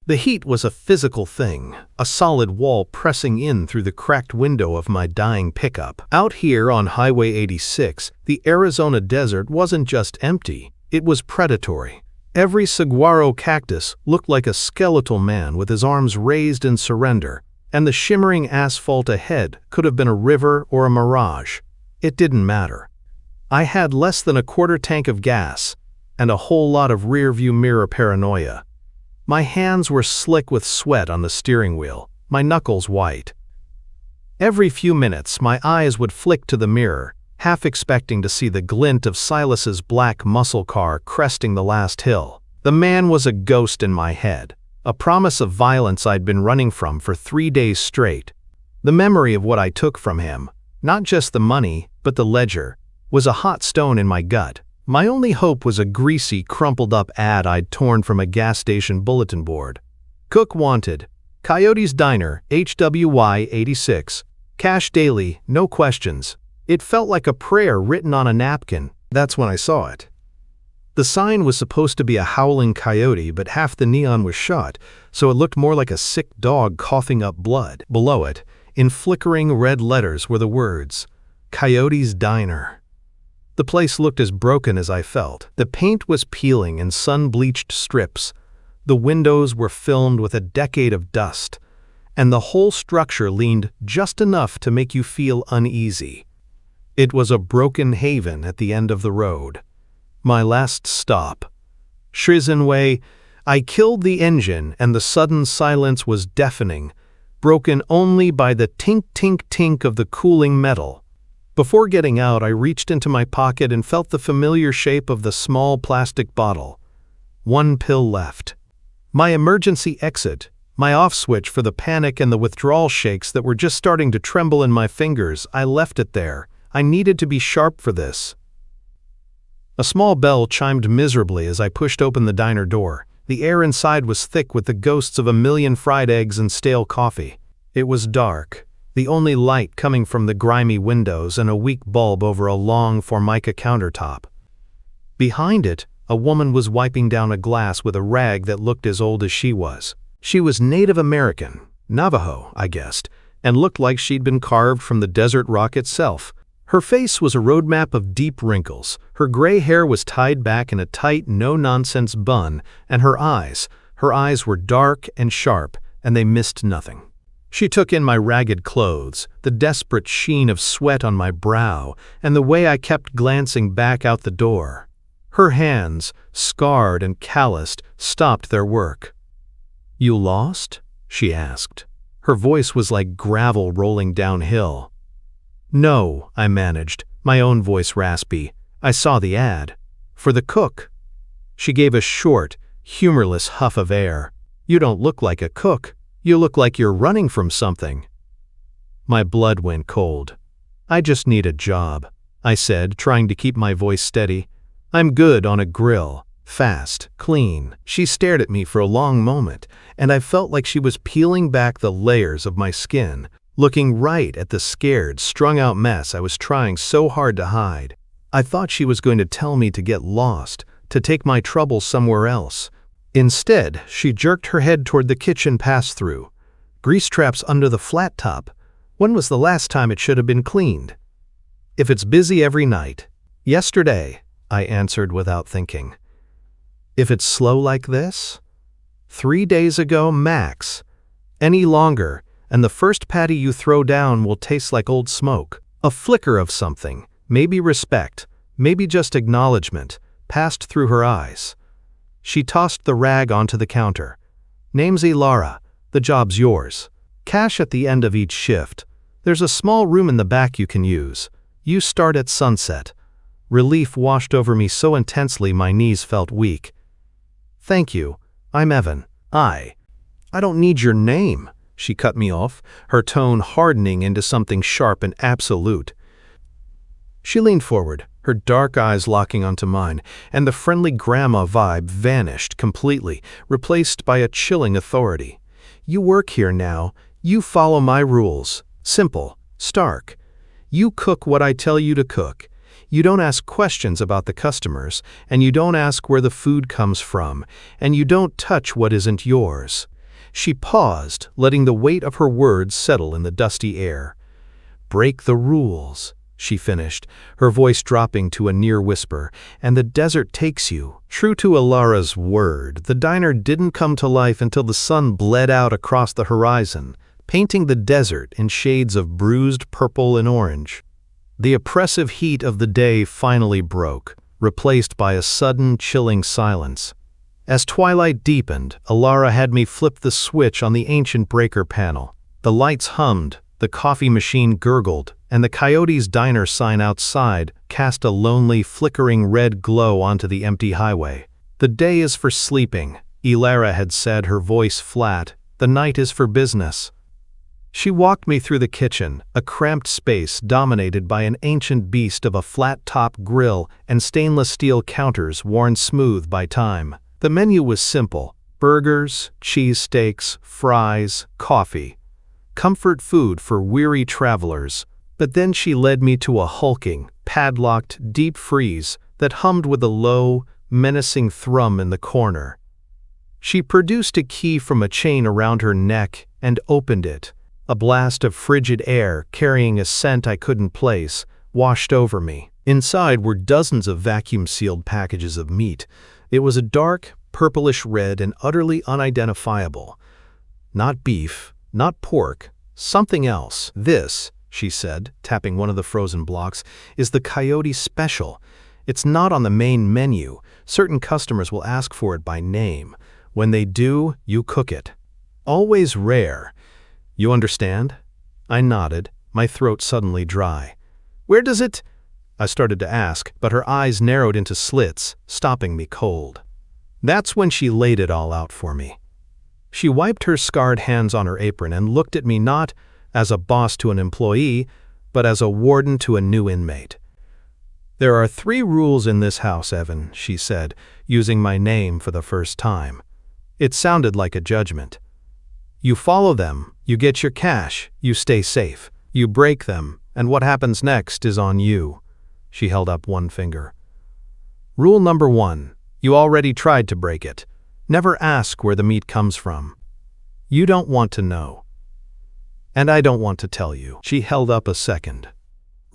The heat was a physical thing, a solid wall pressing in through the cracked window of my dying pickup. Out here on Highway 86, the Arizona desert wasn't just empty, it was predatory. Every saguaro cactus looked like a skeletal man with his arms raised in surrender, and the shimmering asphalt ahead could have been a river or a mirage. It didn't matter. I had less than a quarter tank of gas, and a whole lot of rear-view mirror paranoia. My hands were slick with sweat on the steering wheel, my knuckles white. Every few minutes, my eyes would flick to the mirror, half expecting to see the glint of Silas's black muscle car cresting the last hill. The man was a ghost in my head, a promise of violence I'd been running from for 3 days straight. The memory of what I took from him, not just the money, but the ledger, was a hot stone in my gut. My only hope was a greasy, crumpled-up ad I'd torn from a gas station bulletin board. Cook wanted. Coyote's Diner, HWY 86. Cash daily, no questions. It felt like a prayer written on a napkin. That's when I saw it. The sign was supposed to be a howling coyote, but half the neon was shot, so it looked more like a sick dog coughing up blood. Below it, in flickering red letters, were the words, Coyote's Diner. The place looked as broken as I felt. The paint was peeling in sun-bleached strips. The windows were filmed with a decade of dust, and the whole structure leaned just enough to make you feel uneasy. It was a broken haven at the end of the road. My last stop. Shrizenway. I killed the engine, and the sudden silence was deafening, broken only by the tink-tink-tink of the cooling metal. Before getting out, I reached into my pocket and felt the familiar shape of the small plastic bottle. 1 pill left. My emergency exit, my off switch for the panic and the withdrawal shakes that were just starting to tremble in my fingers. I left it there. I needed to be sharp for this. A small bell chimed miserably as I pushed open the diner door. The air inside was thick with the ghosts of a million fried eggs and stale coffee. It was dark. The only light coming from the grimy windows and a weak bulb over a long formica countertop. Behind it, a woman was wiping down a glass with a rag that looked as old as she was. She was Native American, Navajo, I guessed, and looked like she'd been carved from the desert rock itself. Her face was a roadmap of deep wrinkles, her gray hair was tied back in a tight, no-nonsense bun, and her eyes were dark and sharp, and they missed nothing. She took in my ragged clothes, the desperate sheen of sweat on my brow, and the way I kept glancing back out the door. Her hands, scarred and calloused, stopped their work. "You lost?" she asked. Her voice was like gravel rolling downhill. "No," I managed, my own voice raspy. "I saw the ad. For the cook." She gave a short, humorless huff of air. "You don't look like a cook. You look like you're running from something." My blood went cold. "I just need a job," I said, trying to keep my voice steady. "I'm good on a grill. Fast, clean." She stared at me for a long moment, and I felt like she was peeling back the layers of my skin, looking right at the scared, strung-out mess I was trying so hard to hide. I thought she was going to tell me to get lost, to take my troubles somewhere else. Instead, she jerked her head toward the kitchen pass-through. Grease traps under the flat top. When was the last time it should have been cleaned? "If it's busy every night." "Yesterday," I answered without thinking. "If it's slow like this?" 3 days ago, max. Any longer, and the first patty you throw down will taste like old smoke." A flicker of something, maybe respect, maybe just acknowledgement, passed through her eyes. She tossed the rag onto the counter. "Name's Elara. The job's yours. Cash at the end of each shift. There's a small room in the back you can use. You start at sunset." Relief washed over me so intensely my knees felt weak. "Thank you. I'm Evan." I don't need your name," she cut me off, her tone hardening into something sharp and absolute. She leaned forward, her dark eyes locking onto mine, and the friendly grandma vibe vanished completely, replaced by a chilling authority. "You work here now. You follow my rules. Simple, stark. You cook what I tell you to cook. You don't ask questions about the customers, and you don't ask where the food comes from, and you don't touch what isn't yours. She paused, letting the weight of her words settle in the dusty air. "Break the rules," she finished, her voice dropping to a near whisper, "and the desert takes you." True to Elara's word, the diner didn't come to life until the sun bled out across the horizon, painting the desert in shades of bruised purple and orange. The oppressive heat of the day finally broke, replaced by a sudden, chilling silence. As twilight deepened, Elara had me flip the switch on the ancient breaker panel. The lights hummed, the coffee machine gurgled, and the Coyote's Diner sign outside cast a lonely, flickering red glow onto the empty highway. "The day is for sleeping," Elara had said, her voice flat. "The night is for business." She walked me through the kitchen, a cramped space dominated by an ancient beast of a flat-top grill and stainless steel counters worn smooth by time. The menu was simple: burgers, cheesesteaks, fries, coffee. Comfort food for weary travelers. But then she led me to a hulking, padlocked deep freeze that hummed with a low, menacing thrum in the corner. She produced a key from a chain around her neck and opened it. A blast of frigid air, carrying a scent I couldn't place, washed over me. Inside were dozens of vacuum-sealed packages of meat. It was a dark, purplish red and utterly unidentifiable. Not beef, not pork, something else. "This," she said, tapping one of the frozen blocks, "is the Coyote Special. It's not on the main menu. Certain customers will ask for it by name. When they do, you cook it. Always rare. You understand?" I nodded, my throat suddenly dry. "Where does it—" I started to ask, but her eyes narrowed into slits, stopping me cold. That's when she laid it all out for me. She wiped her scarred hands on her apron and looked at me not as a boss to an employee, but as a warden to a new inmate. "There are 3 rules in this house, Evan," she said, using my name for the first time. It sounded like a judgment. "You follow them, you get your cash, you stay safe. You break them, and what happens next is on you." She held up one finger. "Rule number 1, you already tried to break it. Never ask where the meat comes from. You don't want to know. And I don't want to tell you." She held up a second.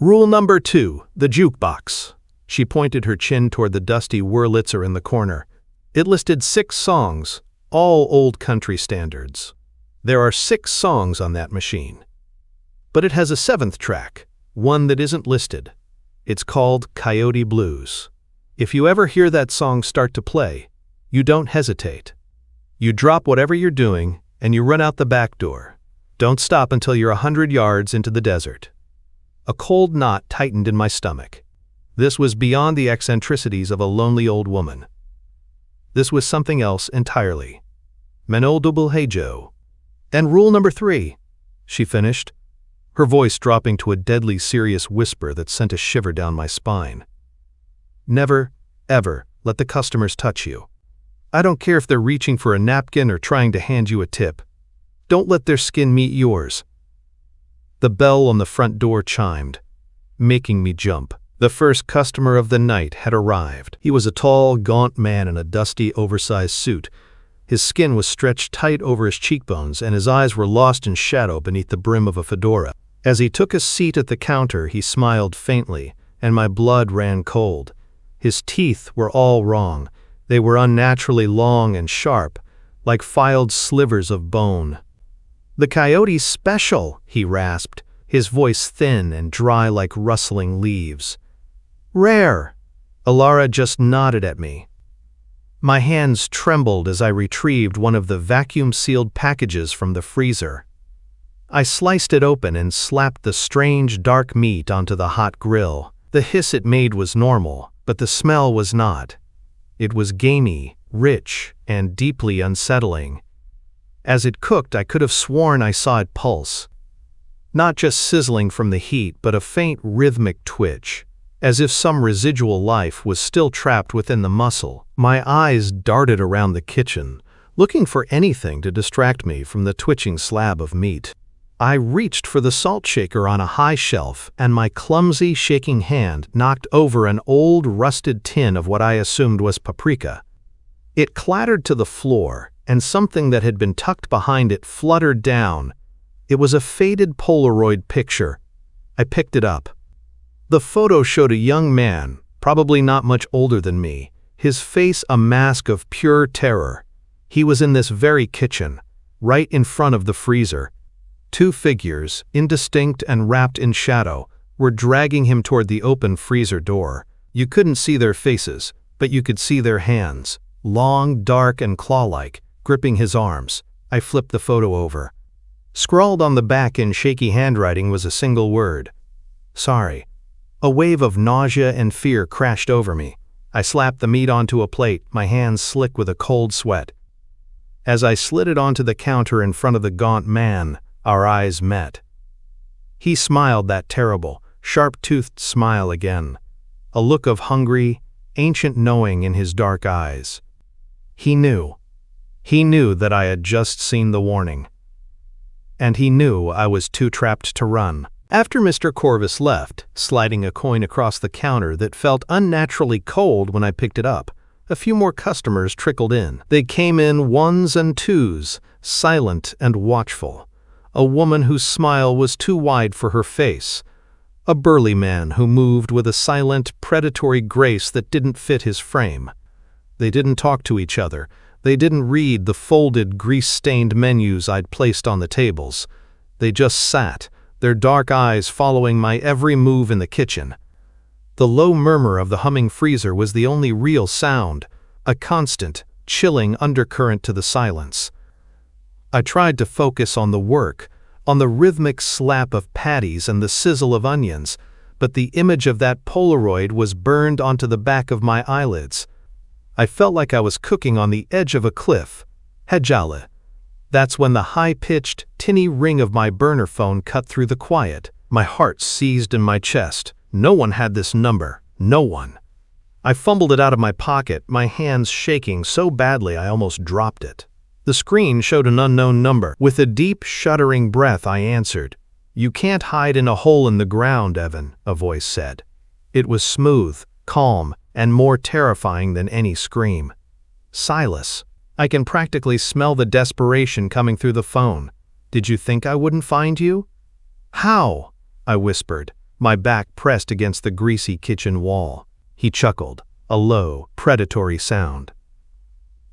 "Rule number 2, the jukebox." She pointed her chin toward the dusty Wurlitzer in the corner. It listed 6 songs, all old country standards. There are 6 songs on that machine. But it has a 7th track, one that isn't listed. It's called Coyote Blues. If you ever hear that song start to play, you don't hesitate. You drop whatever you're doing and you run out the back door. Don't stop until you're 100 yards into the desert. A cold knot tightened in my stomach. This was beyond the eccentricities of a lonely old woman. This was something else entirely. Manol double hey Joe. "And rule number 3, she finished, her voice dropping to a deadly serious whisper that sent a shiver down my spine. "Never, ever let the customers touch you. I don't care if they're reaching for a napkin or trying to hand you a tip. Don't let their skin meet yours." The bell on the front door chimed, making me jump. The first customer of the night had arrived. He was a tall, gaunt man in a dusty, oversized suit. His skin was stretched tight over his cheekbones, and his eyes were lost in shadow beneath the brim of a fedora. As he took a seat at the counter, he smiled faintly, and my blood ran cold. His teeth were all wrong. They were unnaturally long and sharp, like filed slivers of bone. "The Coyote Special," he rasped, his voice thin and dry like rustling leaves. "Rare." Elara just nodded at me. My hands trembled as I retrieved one of the vacuum-sealed packages from the freezer. I sliced it open and slapped the strange, dark meat onto the hot grill. The hiss it made was normal, but the smell was not. It was gamey, rich, and deeply unsettling. As it cooked, I could have sworn I saw it pulse. Not just sizzling from the heat, but a faint rhythmic twitch, as if some residual life was still trapped within the muscle. My eyes darted around the kitchen, looking for anything to distract me from the twitching slab of meat. I reached for the salt shaker on a high shelf, and my clumsy, shaking hand knocked over an old, rusted tin of what I assumed was paprika. It clattered to the floor, and something that had been tucked behind it fluttered down. It was a faded Polaroid picture. I picked it up. The photo showed a young man, probably not much older than me, his face a mask of pure terror. He was in this very kitchen, right in front of the freezer. Two figures, indistinct and wrapped in shadow, were dragging him toward the open freezer door. You couldn't see their faces, but you could see their hands, long, dark, and claw-like, gripping his arms. I flipped the photo over. Scrawled on the back in shaky handwriting was a single word: sorry. A wave of nausea and fear crashed over me. I slapped the meat onto a plate, my hands slick with a cold sweat. As I slid it onto the counter in front of the gaunt man, our eyes met. He smiled that terrible, sharp-toothed smile again, a look of hungry, ancient knowing in his dark eyes. He knew. He knew that I had just seen the warning. And he knew I was too trapped to run. After Mr. Corvus left, sliding a coin across the counter that felt unnaturally cold when I picked it up, a few more customers trickled in. They came in ones and twos, silent and watchful. A woman whose smile was too wide for her face. A burly man who moved with a silent, predatory grace that didn't fit his frame. They didn't talk to each other. They didn't read the folded, grease-stained menus I'd placed on the tables. They just sat, their dark eyes following my every move in the kitchen. The low murmur of the humming freezer was the only real sound, a constant, chilling undercurrent to the silence. I tried to focus on the work, on the rhythmic slap of patties and the sizzle of onions, but the image of that Polaroid was burned onto the back of my eyelids. I felt like I was cooking on the edge of a cliff. Hejale. That's when the high-pitched, tinny ring of my burner phone cut through the quiet. My heart seized in my chest. No one had this number. No one. I fumbled it out of my pocket, my hands shaking so badly I almost dropped it. The screen showed an unknown number. With a deep, shuddering breath, I answered. "You can't hide in a hole in the ground, Evan," a voice said. It was smooth, calm, and more terrifying than any scream. Silas. I can practically smell the desperation coming through the phone. "Did you think I wouldn't find you?" "How?" I whispered, my back pressed against the greasy kitchen wall. He chuckled, a low, predatory sound.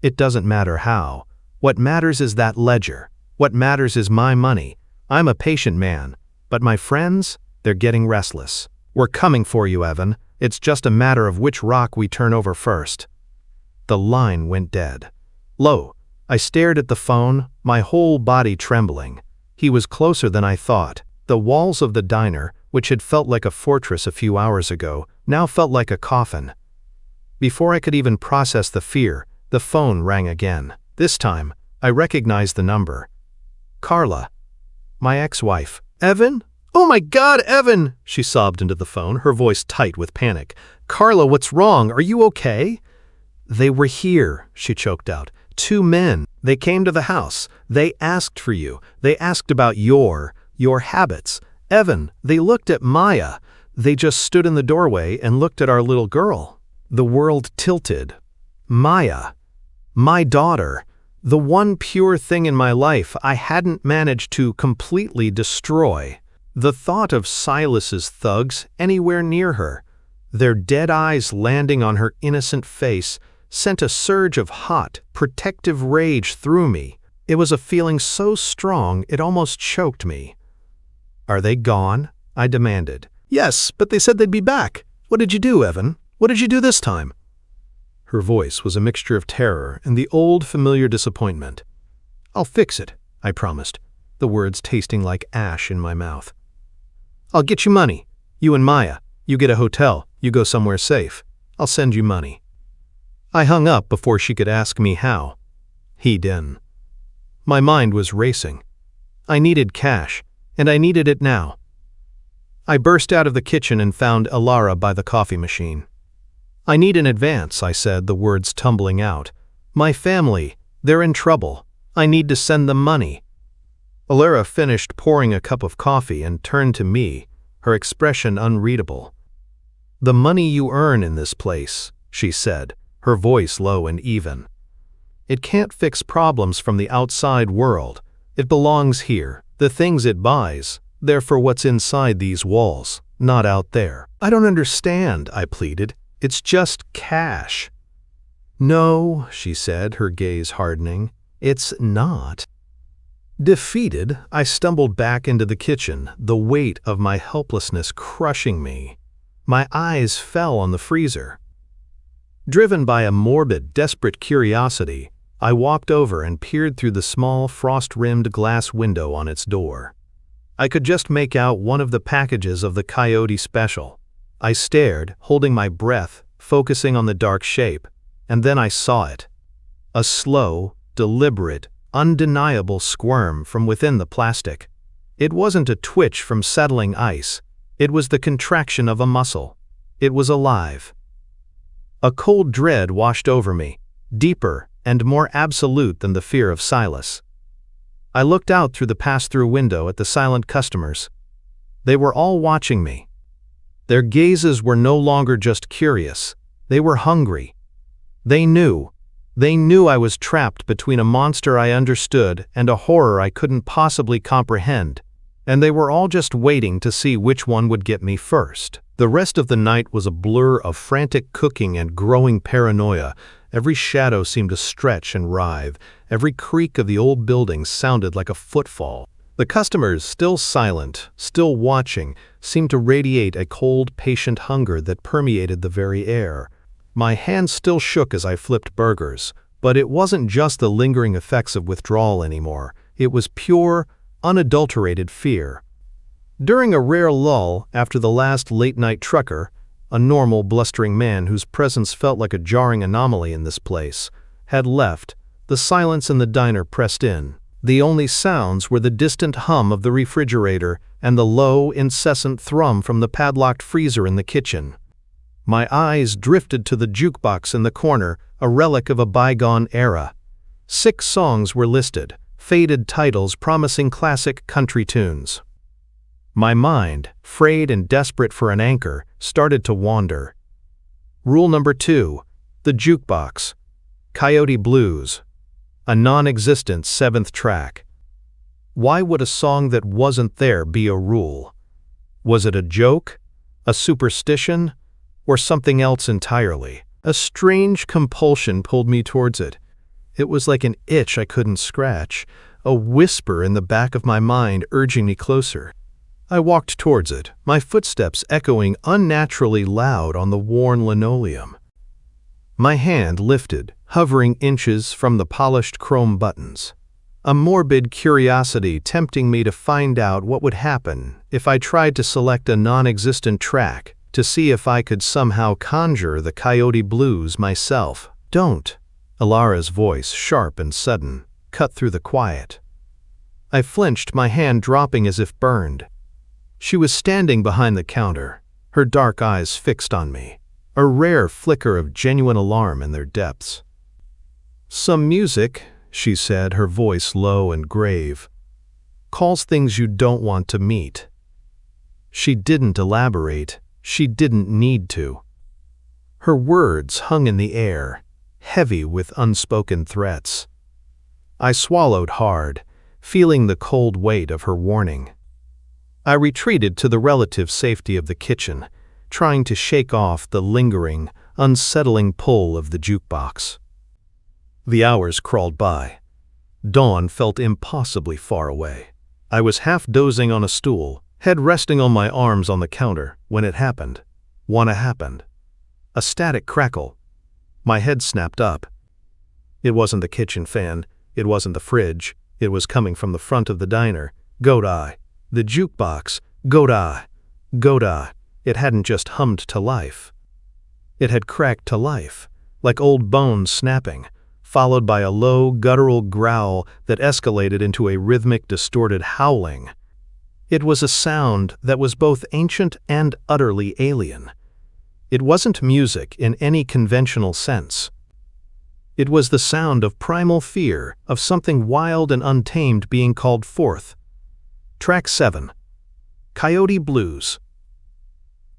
"It doesn't matter how. What matters is that ledger. What matters is my money. I'm a patient man, but my friends, they're getting restless. We're coming for you, Evan. It's just a matter of which rock we turn over first." The line went dead. Lo, I stared at the phone, my whole body trembling. He was closer than I thought. The walls of the diner, which had felt like a fortress a few hours ago, now felt like a coffin. Before I could even process the fear, the phone rang again. This time, I recognized the number. Carla. My ex-wife. "Evan? Oh my God, Evan!" She sobbed into the phone, her voice tight with panic. "Carla, what's wrong? Are you okay?" "They were here," she choked out. "Two men. They came to the house. They asked for you. They asked about your habits. Evan, they looked at Maya. They just stood in the doorway and looked at our little girl." The world tilted. Maya. My daughter. The one pure thing in my life I hadn't managed to completely destroy. The thought of Silas's thugs anywhere near her, their dead eyes landing on her innocent face, sent a surge of hot, protective rage through me. It was a feeling so strong it almost choked me. "Are they gone?" I demanded. "Yes, but they said they'd be back. What did you do, Evan? What did you do this time?" Her voice was a mixture of terror and the old familiar disappointment. "I'll fix it," I promised, the words tasting like ash in my mouth. "I'll get you money. You and Maya. You get a hotel. You go somewhere safe. I'll send you money." I hung up before she could ask me how. He didn't. My mind was racing. I needed cash, and I needed it now. I burst out of the kitchen and found Elara by the coffee machine. "I need an advance," I said, the words tumbling out. "My family, they're in trouble. I need to send them money." Elara finished pouring a cup of coffee and turned to me, her expression unreadable. "The money you earn in this place," she said, her voice low and even. It can't fix problems from the outside world. It belongs here. The things it buys, they're for what's inside these walls, not out there. I don't understand, I pleaded. It's just cash. No, she said, her gaze hardening. It's not. Defeated, I stumbled back into the kitchen, the weight of my helplessness crushing me. My eyes fell on the freezer. Driven by a morbid, desperate curiosity, I walked over and peered through the small, frost-rimmed glass window on its door. I could just make out one of the packages of the Coyote Special. I stared, holding my breath, focusing on the dark shape, and then I saw it. A slow, deliberate, undeniable squirm from within the plastic. It wasn't a twitch from settling ice. It was the contraction of a muscle. It was alive. A cold dread washed over me, deeper and more absolute than the fear of Silas. I looked out through the pass-through window at the silent customers. They were all watching me. Their gazes were no longer just curious. They were hungry. They knew I was trapped between a monster I understood and a horror I couldn't possibly comprehend, and they were all just waiting to see which one would get me first. The rest of the night was a blur of frantic cooking and growing paranoia. Every shadow seemed to stretch and writhe. Every creak of the old building sounded like a footfall. The customers, still silent, still watching, seemed to radiate a cold, patient hunger that permeated the very air. My hands still shook as I flipped burgers, but it wasn't just the lingering effects of withdrawal anymore. It was pure, unadulterated fear. During a rare lull after the last late-night trucker, a normal, blustering man whose presence felt like a jarring anomaly in this place, had left, the silence in the diner pressed in. The only sounds were the distant hum of the refrigerator and the low, incessant thrum from the padlocked freezer in the kitchen. My eyes drifted to the jukebox in the corner, a relic of a bygone era. 6 songs were listed, faded titles promising classic country tunes. My mind, frayed and desperate for an anchor, started to wander. Rule number 2, the jukebox. Coyote Blues. A non-existent 7th track. Why would a song that wasn't there be a rule? Was it a joke? A superstition? Or something else entirely? A strange compulsion pulled me towards it. It was like an itch I couldn't scratch, a whisper in the back of my mind urging me closer. I walked towards it, my footsteps echoing unnaturally loud on the worn linoleum. My hand lifted, hovering inches from the polished chrome buttons. A morbid curiosity tempting me to find out what would happen if I tried to select a non-existent track, to see if I could somehow conjure the Coyote Blues myself. Don't. Elara's voice, sharp and sudden, cut through the quiet. I flinched, my hand dropping as if burned. She was standing behind the counter, her dark eyes fixed on me, a rare flicker of genuine alarm in their depths. Some music, she said, her voice low and grave, calls things you don't want to meet. She didn't elaborate. She didn't need to. Her words hung in the air, heavy with unspoken threats. I swallowed hard, feeling the cold weight of her warning. I retreated to the relative safety of the kitchen, trying to shake off the lingering, unsettling pull of the jukebox. The hours crawled by. Dawn felt impossibly far away. I was half dozing on a stool, head resting on my arms on the counter, when it happened. Wanna happened. A static crackle. My head snapped up. It wasn't the kitchen fan, it wasn't the fridge, it was coming from the front of the diner. Goat-eye. The jukebox. Goat-eye. Goat-eye. It hadn't just hummed to life. It had cracked to life, like old bones snapping, followed by a low, guttural growl that escalated into a rhythmic, distorted howling. It was a sound that was both ancient and utterly alien. It wasn't music in any conventional sense. It was the sound of primal fear, of something wild and untamed being called forth. Track 7. Coyote Blues.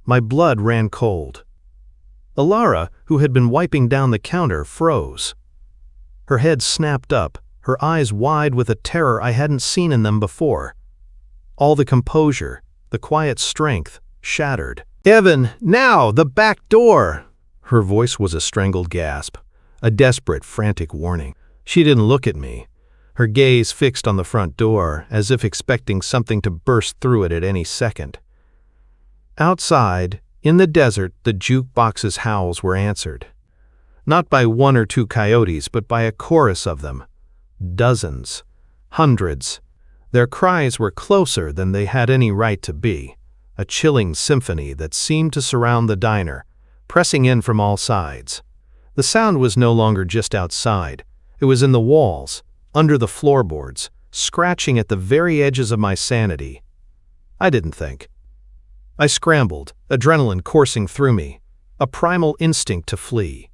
My blood ran cold. Elara, who had been wiping down the counter, froze. Her head snapped up, her eyes wide with a terror I hadn't seen in them before. All the composure, the quiet strength, shattered. "Evan, now, the back door!" Her voice was a strangled gasp, a desperate, frantic warning. She didn't look at me, her gaze fixed on the front door, as if expecting something to burst through it at any second. Outside, in the desert, the jukebox's howls were answered. Not by one or two coyotes, but by a chorus of them. Dozens. Hundreds. Their cries were closer than they had any right to be, a chilling symphony that seemed to surround the diner, pressing in from all sides. The sound was no longer just outside. It was in the walls, under the floorboards, scratching at the very edges of my sanity. I didn't think. I scrambled, adrenaline coursing through me, a primal instinct to flee.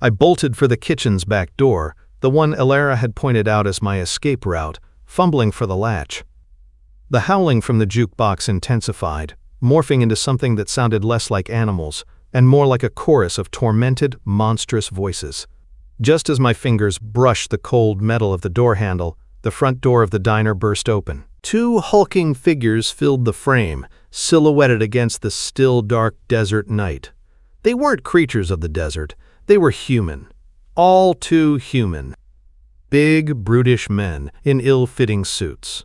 I bolted for the kitchen's back door, the one Elara had pointed out as my escape route, fumbling for the latch. The howling from the jukebox intensified, morphing into something that sounded less like animals and more like a chorus of tormented, monstrous voices. Just as my fingers brushed the cold metal of the door handle, the front door of the diner burst open. Two hulking figures filled the frame, silhouetted against the still, dark desert night. They weren't creatures of the desert. They were human. All too human. Big, brutish men in ill-fitting suits.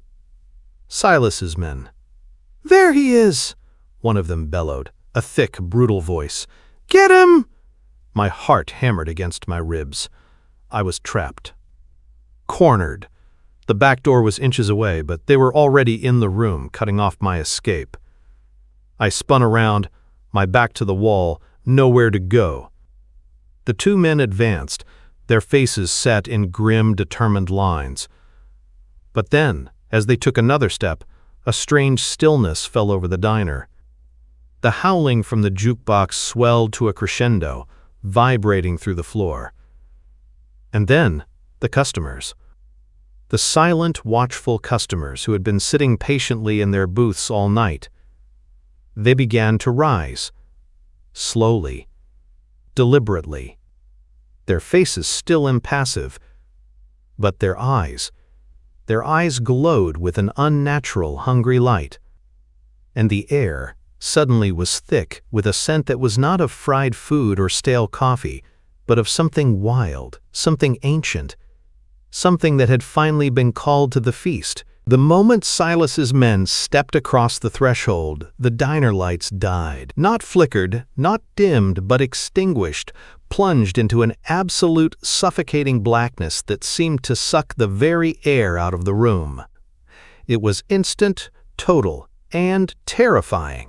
Silas's men. "There he is!" one of them bellowed, a thick, brutal voice. "Get him!" My heart hammered against my ribs. I was trapped. Cornered. The back door was inches away, but they were already in the room, cutting off my escape. I spun around, my back to the wall, nowhere to go. The two men advanced, their faces set in grim, determined lines. But then, as they took another step, a strange stillness fell over the diner. The howling from the jukebox swelled to a crescendo, vibrating through the floor. And then, the customers. The silent, watchful customers who had been sitting patiently in their booths all night. They began to rise. Slowly. Deliberately. Their faces still impassive, but their eyes glowed with an unnatural, hungry light. And the air suddenly was thick with a scent that was not of fried food or stale coffee, but of something wild, something ancient, something that had finally been called to the feast. The moment Silas's men stepped across the threshold, the diner lights died. Not flickered, not dimmed, but extinguished, plunged into an absolute suffocating blackness that seemed to suck the very air out of the room. It was instant, total, and terrifying.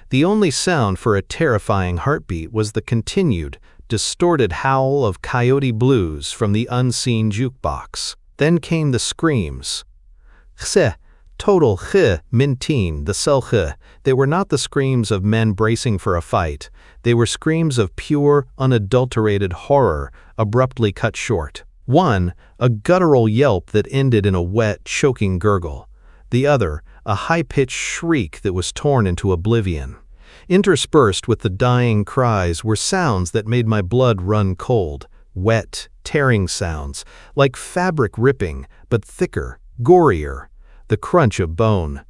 The only sound for a terrifying heartbeat was the continued, distorted howl of Coyote Blues from the unseen jukebox. Then came the screams. Chse, total ch, minteen, the sel ch. They were not the screams of men bracing for a fight. They were screams of pure, unadulterated horror, abruptly cut short. One, a guttural yelp that ended in a wet, choking gurgle. The other, a high-pitched shriek that was torn into oblivion. Interspersed with the dying cries were sounds that made my blood run cold. Wet, tearing sounds, like fabric ripping, but thicker, gorier, the crunch of bone.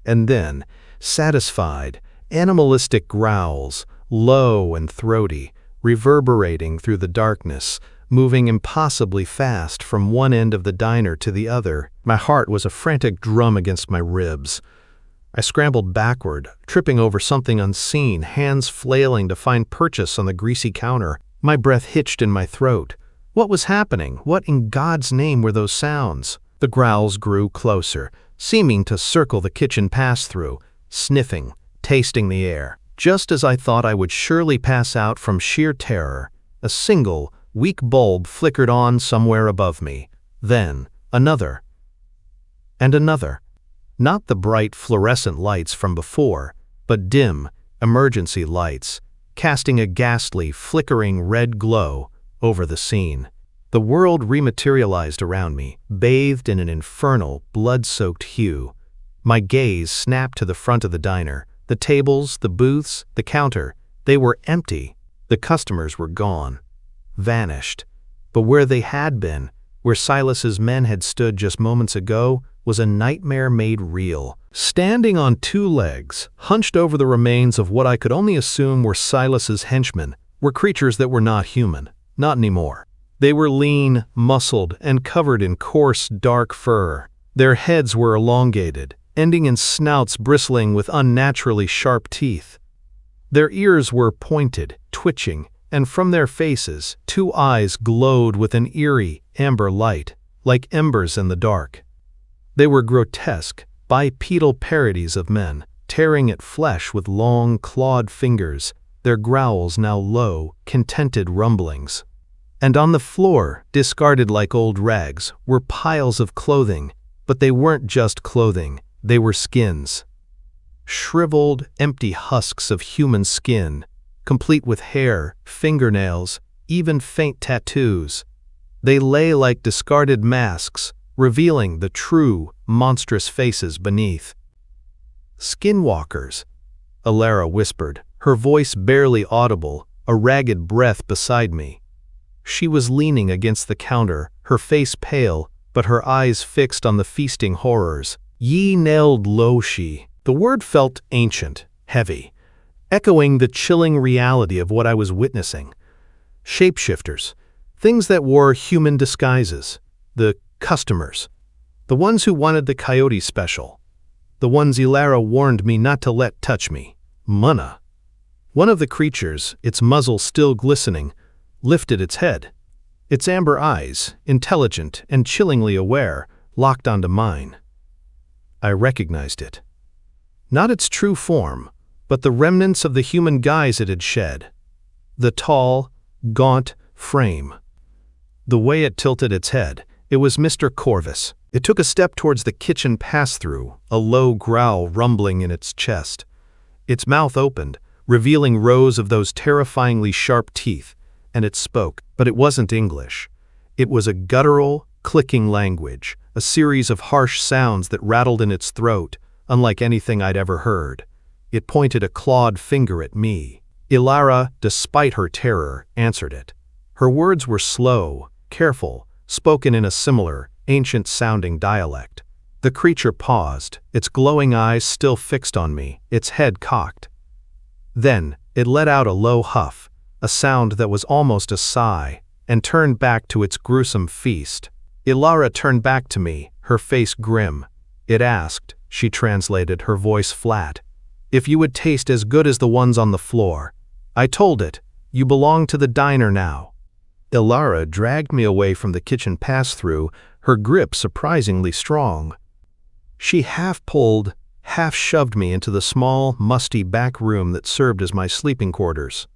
And then, satisfied, animalistic growls, low and throaty, reverberating through the darkness, moving impossibly fast from one end of the diner to the other. My heart was a frantic drum against my ribs. I scrambled backward, tripping over something unseen, hands flailing to find purchase on the greasy counter. My breath hitched in my throat. What was happening? What in God's name were those sounds? The growls grew closer, seeming to circle the kitchen pass-through, sniffing, tasting the air. Just as I thought I would surely pass out from sheer terror, a single, weak bulb flickered on somewhere above me. Then, another. And another. Not the bright fluorescent lights from before, but dim, emergency lights, casting a ghastly, flickering red glow over the scene. The world rematerialized around me, bathed in an infernal, blood-soaked hue. My gaze snapped to the front of the diner. The tables, the booths, the counter, they were empty. The customers were gone. Vanished. But where they had been, where Silas's men had stood just moments ago, was a nightmare made real. Standing on two legs, hunched over the remains of what I could only assume were Silas's henchmen, were creatures that were not human. Not anymore. They were lean, muscled, and covered in coarse, dark fur. Their heads were elongated, ending in snouts bristling with unnaturally sharp teeth. Their ears were pointed, twitching, and from their faces, two eyes glowed with an eerie, amber light, like embers in the dark. They were grotesque, bipedal parodies of men, tearing at flesh with long, clawed fingers, their growls now low, contented rumblings. And on the floor, discarded like old rags, were piles of clothing, but they weren't just clothing, they were skins. Shriveled, empty husks of human skin, complete with hair, fingernails, even faint tattoos. They lay like discarded masks, revealing the true, monstrous faces beneath. "Skinwalkers," Elara whispered, her voice barely audible, a ragged breath beside me. She was leaning against the counter, her face pale, but her eyes fixed on the feasting horrors. "Ye nailed Loshi." The word felt ancient, heavy, echoing the chilling reality of what I was witnessing. Shapeshifters, things that wore human disguises, the customers, the ones who wanted the Coyote special, the ones Elara warned me not to let touch me. Munna. One of the creatures, its muzzle still glistening, lifted its head. Its amber eyes, intelligent and chillingly aware, locked onto mine. I recognized it. Not its true form, but the remnants of the human guise it had shed. The tall, gaunt frame. The way it tilted its head, it was Mr. Corvus. It took a step towards the kitchen pass-through, a low growl rumbling in its chest. Its mouth opened, revealing rows of those terrifyingly sharp teeth, and it spoke, but it wasn't English. It was a guttural, clicking language, a series of harsh sounds that rattled in its throat, unlike anything I'd ever heard. It pointed a clawed finger at me. Elara, despite her terror, answered it. Her words were slow, careful, spoken in a similar, ancient-sounding dialect. The creature paused, its glowing eyes still fixed on me, its head cocked. Then, it let out a low huff, a sound that was almost a sigh, and turned back to its gruesome feast. Elara turned back to me, her face grim. It asked, she translated, her voice flat, if you would taste as good as the ones on the floor. I told it, you belong to the diner now. Elara dragged me away from the kitchen pass-through, her grip surprisingly strong. She half-pulled, half-shoved me into the small, musty back room that served as my sleeping quarters.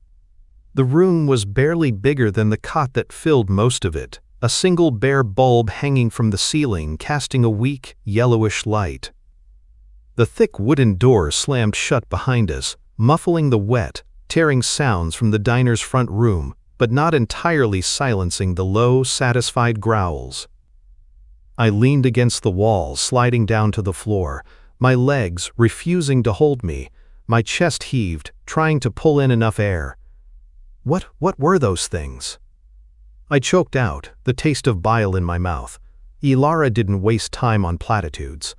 The room was barely bigger than the cot that filled most of it, a single bare bulb hanging from the ceiling casting a weak, yellowish light. The thick wooden door slammed shut behind us, muffling the wet, tearing sounds from the diner's front room, but not entirely silencing the low, satisfied growls. I leaned against the wall, sliding down to the floor, my legs refusing to hold me, my chest heaved, trying to pull in enough air. What were those things? I choked out, the taste of bile in my mouth. Elara didn't waste time on platitudes.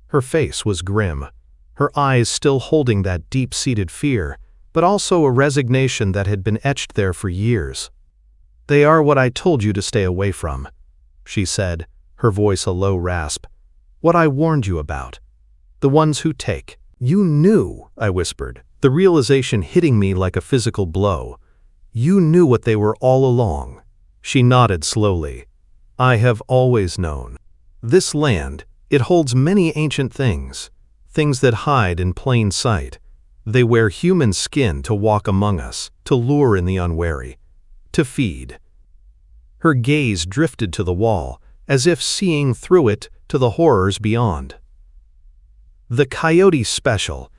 Her face was grim, her eyes still holding that deep-seated fear, but also a resignation that had been etched there for years. "They are what I told you to stay away from," she said, her voice a low rasp. "What I warned you about. The ones who take." "You knew," I whispered, the realization hitting me like a physical blow. "You knew what they were all along." She nodded slowly. "I have always known. This land, it holds many ancient things, things that hide in plain sight. They wear human skin to walk among us, to lure in the unwary, to feed." Her gaze drifted to the wall, as if seeing through it to the horrors beyond. "The Coyote special.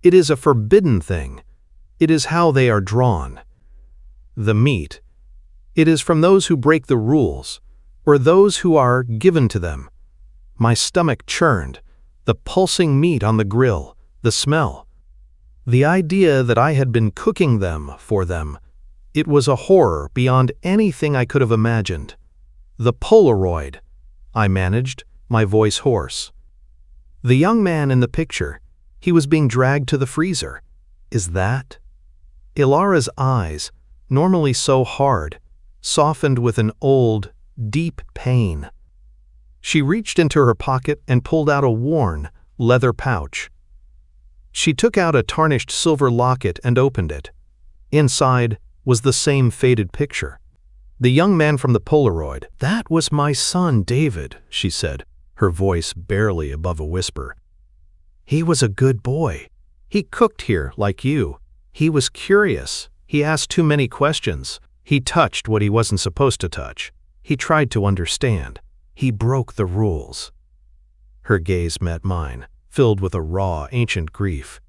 It is a forbidden thing. It is how they are drawn. The meat. It is from those who break the rules, or those who are given to them." My stomach churned, the pulsing meat on the grill, the smell. The idea that I had been cooking them for them, It was a horror beyond anything I could have imagined. "The Polaroid," I managed, my voice hoarse. "The young man in the picture, he was being dragged to the freezer. Is that?" Elara's eyes, normally so hard, softened with an old, deep pain. She reached into her pocket and pulled out a worn, leather pouch. She took out a tarnished silver locket and opened it. Inside was the same faded picture. "The young man from the Polaroid. That was my son, David," she said, her voice barely above a whisper. "He was a good boy. He cooked here, like you. He was curious. He asked too many questions. He touched what he wasn't supposed to touch. He tried to understand. He broke the rules." Her gaze met mine, filled with a raw, ancient grief.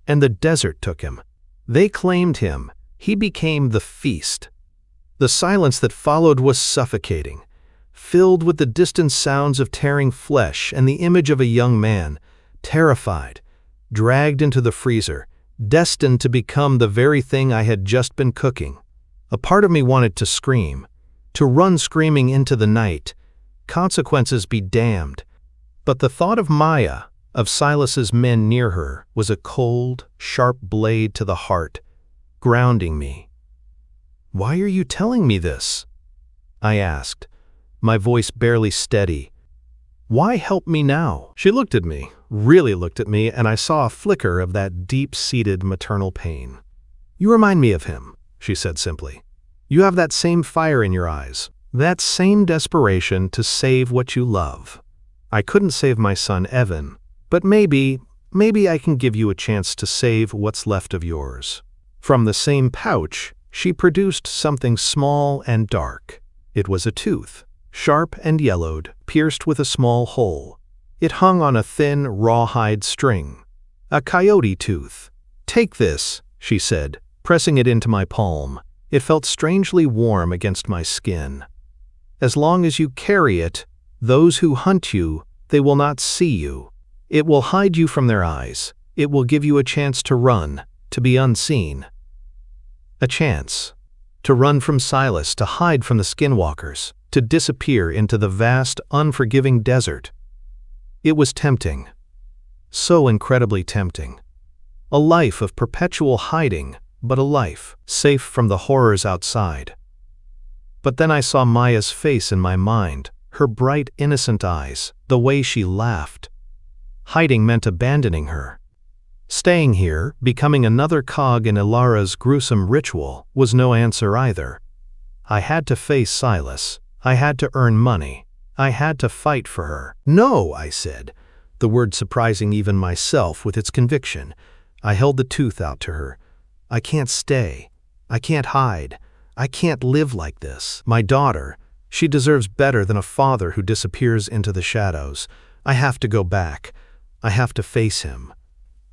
"And the desert took him. They claimed him. He became the feast." The silence that followed was suffocating, filled with the distant sounds of tearing flesh and the image of a young man, terrified, dragged into the freezer, destined to become the very thing I had just been cooking. A part of me wanted to scream, to run screaming into the night, consequences be damned. But the thought of Maya, of Silas's men near her, was a cold, sharp blade to the heart, grounding me. "Why are you telling me this?" I asked, my voice barely steady. "Why help me now?" She looked at me, really looked at me, and I saw a flicker of that deep-seated maternal pain. "You remind me of him," she said simply. "You have that same fire in your eyes, that same desperation to save what you love. I couldn't save my son Evan, but maybe I can give you a chance to save what's left of yours." From the same pouch, she produced something small and dark. It was a tooth, sharp and yellowed, pierced with a small hole. It hung on a thin, rawhide string. A coyote tooth. "Take this," she said, pressing it into my palm. It felt strangely warm against my skin. "As long as you carry it, those who hunt you, they will not see you. It will hide you from their eyes. It will give you a chance to run, to be unseen." A chance. To run from Silas, to hide from the skinwalkers, to disappear into the vast, unforgiving desert. It was tempting. So incredibly tempting. A life of perpetual hiding, but a life safe from the horrors outside. But then I saw Maya's face in my mind, her bright, innocent eyes, the way she laughed. Hiding meant abandoning her. Staying here, becoming another cog in Elara's gruesome ritual, was no answer either. I had to face Silas. I had to earn money. I had to fight for her. "No," I said, the word surprising even myself with its conviction. I held the tooth out to her. "I can't stay. I can't hide. I can't live like this. My daughter, she deserves better than a father who disappears into the shadows. I have to go back. I have to face him."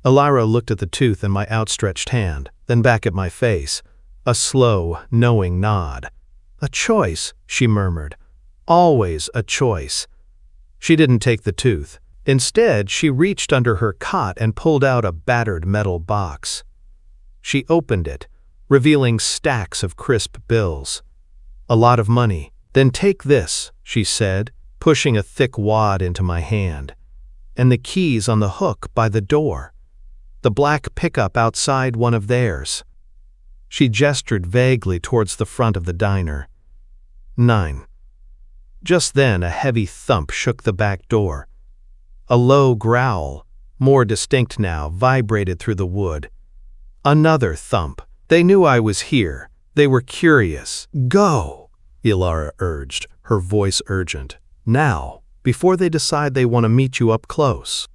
Elara looked at the tooth in my outstretched hand, then back at my face. A slow, knowing nod. "A choice," she murmured. "Always a choice." She didn't take the tooth. Instead, she reached under her cot and pulled out a battered metal box. She opened it, revealing stacks of crisp bills. "A lot of money. Then take this," she said, pushing a thick wad into my hand. "And the keys on the hook by the door. The black pickup outside one of theirs." She gestured vaguely towards the front of the diner. 9. Just then a heavy thump shook the back door. A low growl, more distinct now, vibrated through the wood. Another thump. They knew I was here. They were curious. "Go," Elara urged, her voice urgent. "Now, before they decide they want to meet you up close."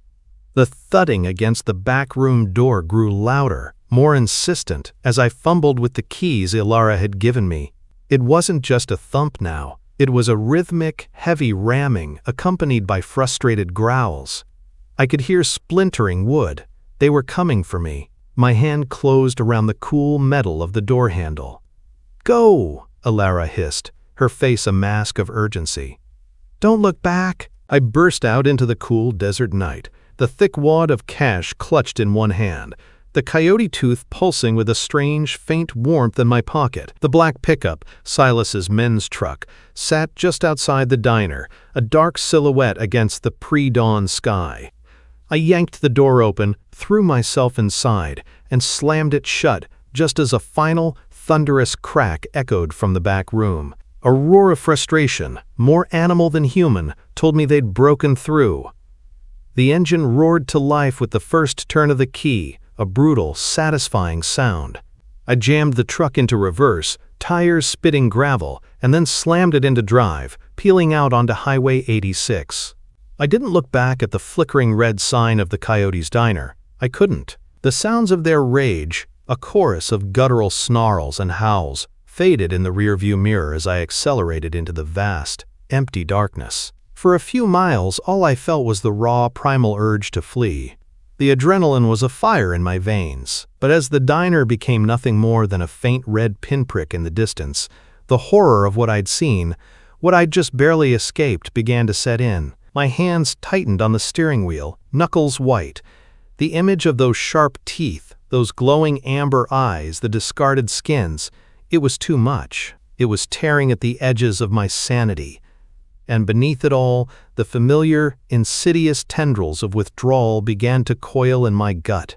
The thudding against the back room door grew louder, more insistent, as I fumbled with the keys Elara had given me. It wasn't just a thump now. It was a rhythmic, heavy ramming, accompanied by frustrated growls. I could hear splintering wood. They were coming for me. My hand closed around the cool metal of the door handle. "Go," Elara hissed, her face a mask of urgency. "Don't look back." I burst out into the cool desert night, the thick wad of cash clutched in one hand, the coyote tooth pulsing with a strange, faint warmth in my pocket. The black pickup, Silas's men's truck, sat just outside the diner, a dark silhouette against the pre-dawn sky. I yanked the door open, threw myself inside, and slammed it shut just as a final, thunderous crack echoed from the back room. A roar of frustration, more animal than human, told me they'd broken through. The engine roared to life with the first turn of the key, a brutal, satisfying sound. I jammed the truck into reverse, tires spitting gravel, and then slammed it into drive, peeling out onto Highway 86. I didn't look back at the flickering red sign of the Coyote's diner. I couldn't. The sounds of their rage, a chorus of guttural snarls and howls, faded in the rearview mirror as I accelerated into the vast, empty darkness. For a few miles, all I felt was the raw, primal urge to flee. The adrenaline was afire in my veins, but as the diner became nothing more than a faint red pinprick in the distance, the horror of what I'd seen, what I'd just barely escaped, began to set in. My hands tightened on the steering wheel, knuckles white. The image of those sharp teeth, those glowing amber eyes, the discarded skins, it was too much. It was tearing at the edges of my sanity. And beneath it all, the familiar, insidious tendrils of withdrawal began to coil in my gut.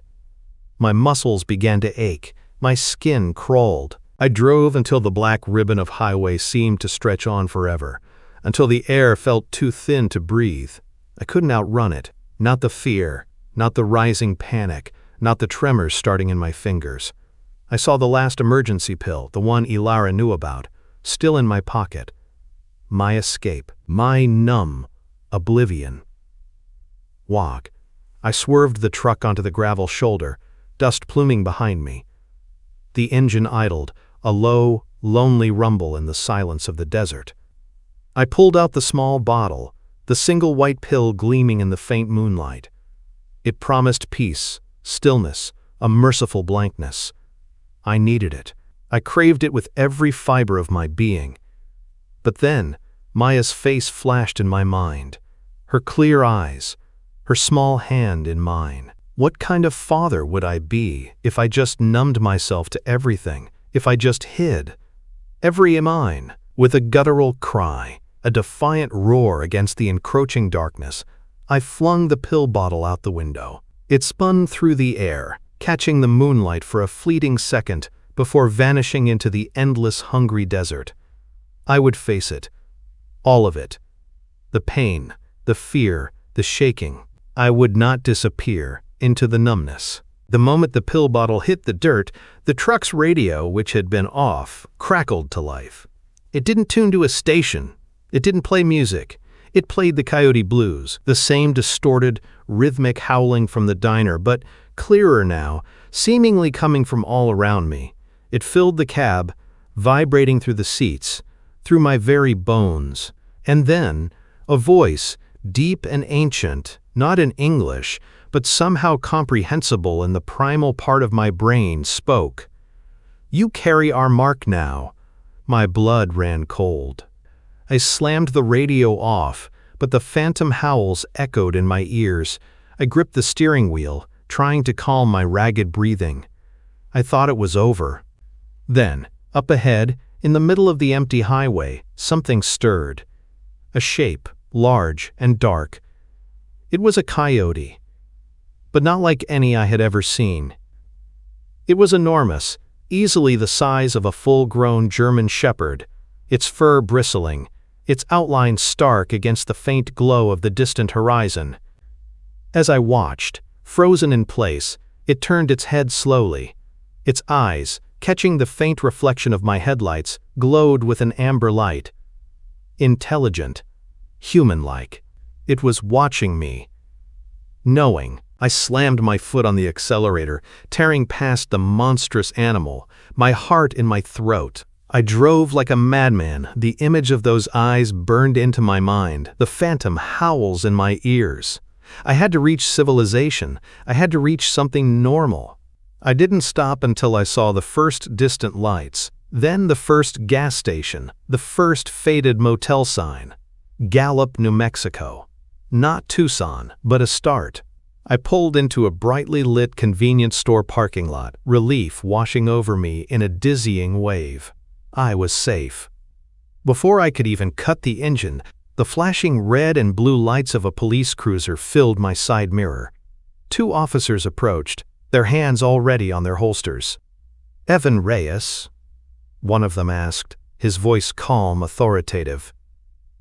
My muscles began to ache. My skin crawled. I drove until the black ribbon of highway seemed to stretch on forever, until the air felt too thin to breathe. I couldn't outrun it. Not the fear, not the rising panic, not the tremors starting in my fingers. I saw the last emergency pill, the one Elara knew about, still in my pocket. My escape, my numb oblivion. Walk. I swerved the truck onto the gravel shoulder, dust pluming behind me. The engine idled, a low, lonely rumble in the silence of the desert. I pulled out the small bottle, the single white pill gleaming in the faint moonlight. It promised peace, stillness, a merciful blankness. I needed it. I craved it with every fiber of my being. But then, Maya's face flashed in my mind. Her clear eyes, her small hand in mine. What kind of father would I be if I just numbed myself to everything, if I just hid? Every mine, with a guttural cry, a defiant roar against the encroaching darkness, I flung the pill bottle out the window. It spun through the air, catching the moonlight for a fleeting second before vanishing into the endless hungry desert. I would face it. All of it. The pain, the fear, the shaking. I would not disappear into the numbness. The moment the pill bottle hit the dirt, the truck's radio, which had been off, crackled to life. It didn't tune to a station. It didn't play music. It played the Coyote Blues, the same distorted, rhythmic howling from the diner, but clearer now, seemingly coming from all around me. It filled the cab, vibrating through the seats, through my very bones. And then, a voice, deep and ancient, not in English, but somehow comprehensible in the primal part of my brain, spoke. "You carry our mark now." My blood ran cold. I slammed the radio off, but the phantom howls echoed in my ears. I gripped the steering wheel, trying to calm my ragged breathing. I thought it was over. Then, up ahead, in the middle of the empty highway, something stirred. A shape, large and dark. It was a coyote, but not like any I had ever seen. It was enormous, easily the size of a full-grown German shepherd, its fur bristling, its outline stark against the faint glow of the distant horizon. As I watched, frozen in place, it turned its head slowly. Its eyes, catching the faint reflection of my headlights, glowed with an amber light. Intelligent, human-like. It was watching me. Knowing, I slammed my foot on the accelerator, tearing past the monstrous animal, my heart in my throat. I drove like a madman, the image of those eyes burned into my mind, the phantom howls in my ears. I had to reach civilization. I had to reach something normal. I didn't stop until I saw the first distant lights, then the first gas station, the first faded motel sign. Gallup, New Mexico. Not Tucson, but a start. I pulled into a brightly lit convenience store parking lot, relief washing over me in a dizzying wave. I was safe. Before I could even cut the engine, the flashing red and blue lights of a police cruiser filled my side mirror. 2 officers approached, their hands already on their holsters. "Evan Reyes?" one of them asked, his voice calm, authoritative.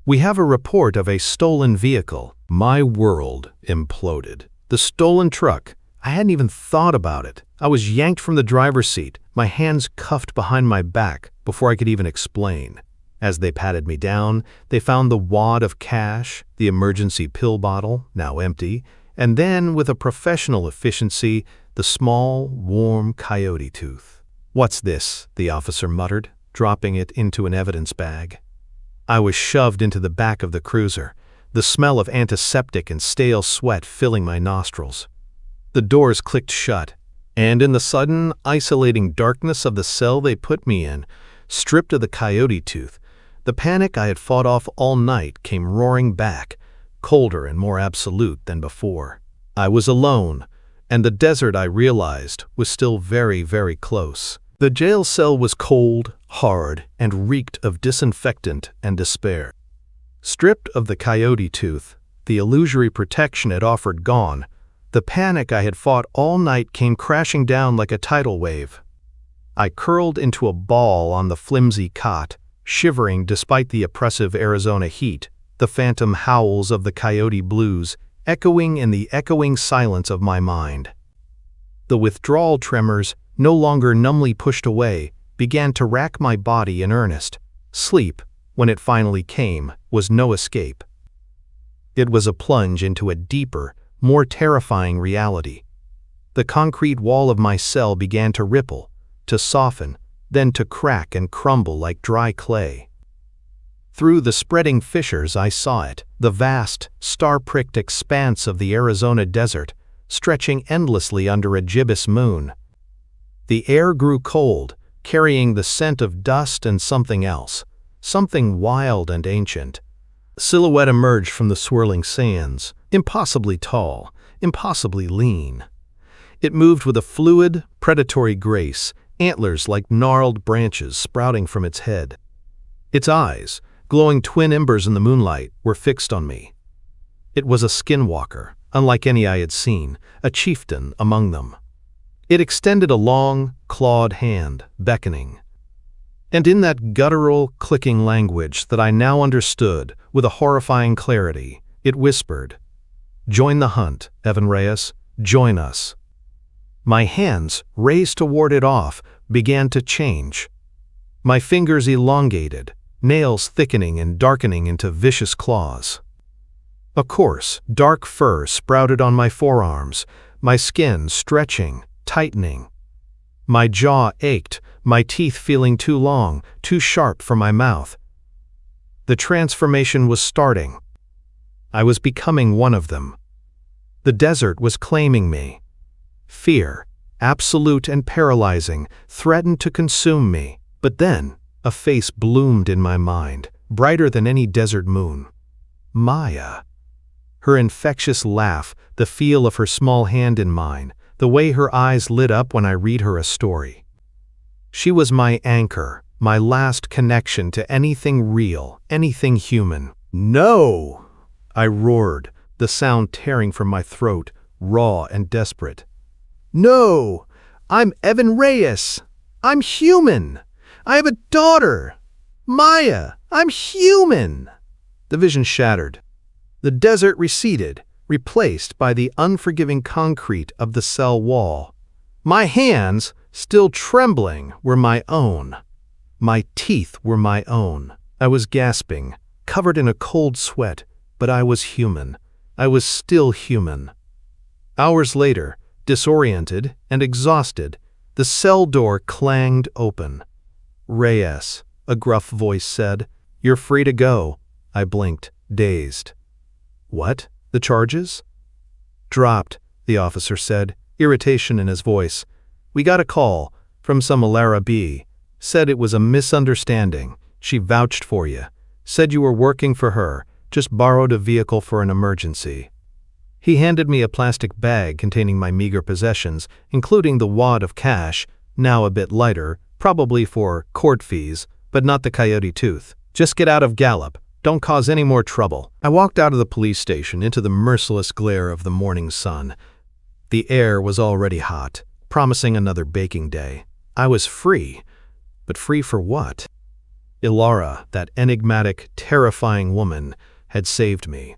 "We have a report of a stolen vehicle." My world imploded. The stolen truck. I hadn't even thought about it. I was yanked from the driver's seat, my hands cuffed behind my back before I could even explain. As they patted me down, they found the wad of cash, the emergency pill bottle, now empty, and then, with a professional efficiency, the small, warm coyote tooth. "What's this?" the officer muttered, dropping it into an evidence bag. I was shoved into the back of the cruiser, the smell of antiseptic and stale sweat filling my nostrils. The doors clicked shut, and in the sudden, isolating darkness of the cell they put me in, stripped of the coyote tooth, the panic I had fought off all night came roaring back, colder and more absolute than before. I was alone, and the desert, I realized, was still very, very close. The jail cell was cold, hard, and reeked of disinfectant and despair. Stripped of the coyote tooth, the illusory protection it offered gone, the panic I had fought all night came crashing down like a tidal wave. I curled into a ball on the flimsy cot, shivering despite the oppressive Arizona heat, the phantom howls of the Coyote Blues echoing in the echoing silence of my mind. The withdrawal tremors, no longer numbly pushed away, began to rack my body in earnest. Sleep, when it finally came, was no escape. It was a plunge into a deeper, more terrifying reality. The concrete wall of my cell began to ripple, to soften, then to crack and crumble like dry clay. Through the spreading fissures I saw it, the vast, star-pricked expanse of the Arizona desert, stretching endlessly under a gibbous moon. The air grew cold, carrying the scent of dust and something else, something wild and ancient. A silhouette emerged from the swirling sands, impossibly tall, impossibly lean. It moved with a fluid, predatory grace, antlers like gnarled branches sprouting from its head. Its eyes, glowing twin embers in the moonlight, were fixed on me. It was a skinwalker, unlike any I had seen, a chieftain among them. It extended a long, clawed hand, beckoning. And in that guttural, clicking language that I now understood with a horrifying clarity, it whispered, "Join the hunt, Evan Reyes, join us." My hands, raised to ward it off, began to change. My fingers elongated, nails thickening and darkening into vicious claws. A coarse, dark fur sprouted on my forearms, my skin stretching, tightening. My jaw ached, my teeth feeling too long, too sharp for my mouth. The transformation was starting. I was becoming one of them. The desert was claiming me. Fear, absolute and paralyzing, threatened to consume me. But then, a face bloomed in my mind, brighter than any desert moon. Maya. Her infectious laugh, the feel of her small hand in mine, the way her eyes lit up when I read her a story. She was my anchor, my last connection to anything real, anything human. "No!" I roared, the sound tearing from my throat, raw and desperate. "No! I'm Evan Reyes! I'm human! I have a daughter! Maya, I'm human!" The vision shattered. The desert receded, replaced by the unforgiving concrete of the cell wall. My hands, still trembling, were my own. My teeth were my own. I was gasping, covered in a cold sweat, but I was human. I was still human. Hours later, disoriented and exhausted, the cell door clanged open. "Reyes," a gruff voice said. "You're free to go." I blinked, dazed. "What? The charges?" "Dropped," the officer said, irritation in his voice. "We got a call from some Elara B. Said it was a misunderstanding. She vouched for you. Said you were working for her, just borrowed a vehicle for an emergency." He handed me a plastic bag containing my meager possessions, including the wad of cash, now a bit lighter, probably for court fees, but not the coyote tooth. Just get out of Gallup. Don't cause any more trouble. I walked out of the police station into the merciless glare of the morning sun. The air was already hot, promising another baking day. I was free. But free for what? Elara, that enigmatic, terrifying woman, had saved me.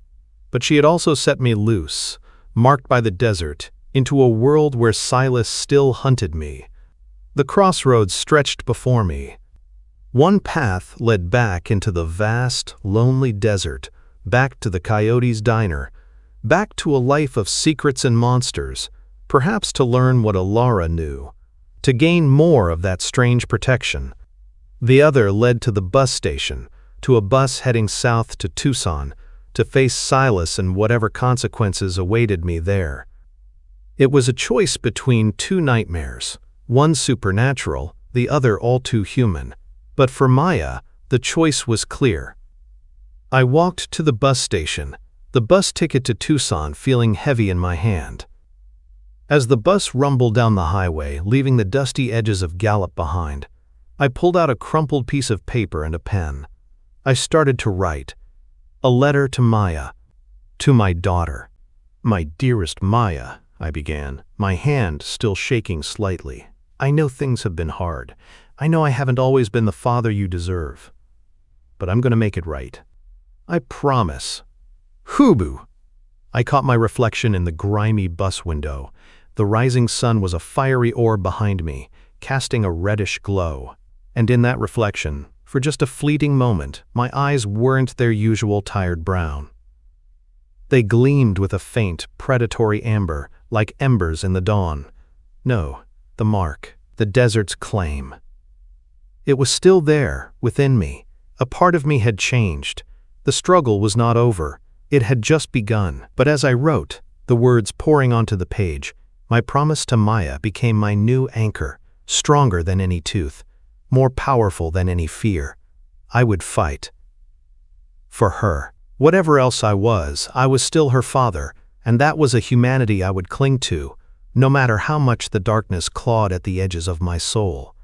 But she had also set me loose, marked by the desert, into a world where Silas still hunted me. The crossroads stretched before me. One path led back into the vast, lonely desert, back to the Coyote's diner, back to a life of secrets and monsters, perhaps to learn what Elara knew, to gain more of that strange protection. The other led to the bus station, to a bus heading south to Tucson, to face Silas and whatever consequences awaited me there. It was a choice between two nightmares, one supernatural, the other all too human. But for Maya, the choice was clear. I walked to the bus station, the bus ticket to Tucson feeling heavy in my hand. As the bus rumbled down the highway, leaving the dusty edges of Gallup behind, I pulled out a crumpled piece of paper and a pen. I started to write. A letter to Maya. To my daughter. My dearest Maya, I began, my hand still shaking slightly. I know things have been hard. I know I haven't always been the father you deserve. But I'm going to make it right. I promise. Hubu! I caught my reflection in the grimy bus window. The rising sun was a fiery orb behind me, casting a reddish glow. And in that reflection, for just a fleeting moment, my eyes weren't their usual tired brown. They gleamed with a faint, predatory amber, like embers in the dawn. No, the mark, the desert's claim. It was still there, within me. A part of me had changed. The struggle was not over. It had just begun. But as I wrote, the words pouring onto the page, my promise to Maya became my new anchor, stronger than any tooth, more powerful than any fear. I would fight. For her. Whatever else I was still her father, and that was a humanity I would cling to, no matter how much the darkness clawed at the edges of my soul.